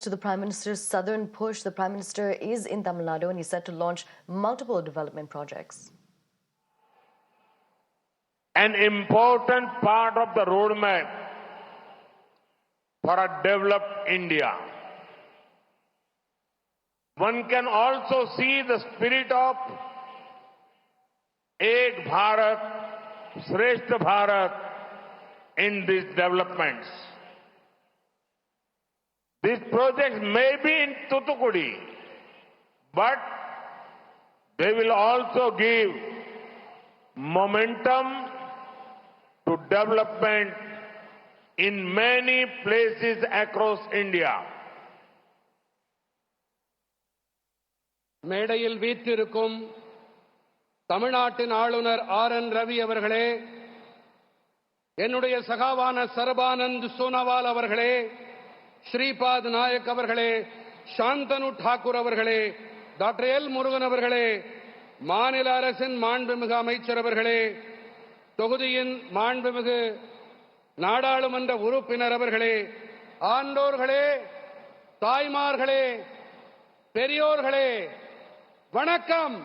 To the Prime Minister's southern push, the Prime Minister is in Tamil Nadu and he's set to launch multiple development projects. An important part of the roadmap for a developed India. One can also see the spirit of Ek Bharat, Shrestha Bharat in these developments. These projects may be in Thoothukudi, but they will also give momentum to development in many places across India. மேடையில் வீற்றிருக்கும் தமிழ்நாட்டின் ஆளுநர் R. N.. Ravi அவர்களே, என்னுடைய சகாவான சர்பானந்த் சோனோவால் அவர்களே, ஸ்ரீபாத் நாயக் அவர்களே, சாந்தனு டாக்கூர் அவர்களே, doctor L. Murugan அவர்களே, மாநில அரசின் மாண்புமிகு அமைச்சர் அவர்களே, தொகுதியின் மாண்புமிகு நாடாளுமன்ற உறுப்பினர் அவர்களே, ஆண்டோர்களே, தாய்மார்களே, பெரியோர்களே, வணக்கம்.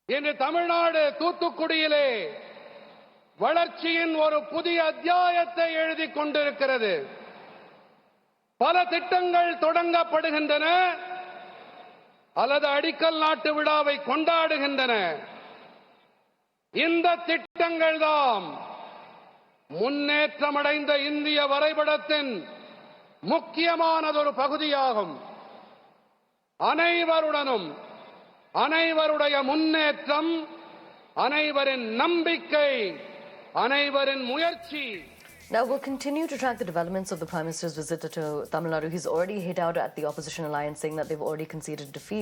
இன்று தமிழ்நாடு தூத்துக்குடியிலே வளர்ச்சியின் ஒரு புதிய அத்தியாயத்தை எழுதிக் கொண்டிருக்கிறது. பல திட்டங்கள் தொடங்கப்படுகின்றன அல்லது அடிக்கல் நாட்டு விழாவை கொண்டாடுகின்றன. இந்த திட்டங்கள் தான் முன்னேற்றமடைந்த இந்திய வரைபடத்தின் முக்கியமானதொரு பகுதியாகும். அனைவருடனும் அனைவருடைய முன்னேற்றம், அனைவரின் நம்பிக்கை, அனைவரின் முயற்சி. Now, we'll continue to track the developments of the Prime Minister's visit to Tamil Nadu. He's already hit out at the opposition alliance, saying that they've already conceded defeat.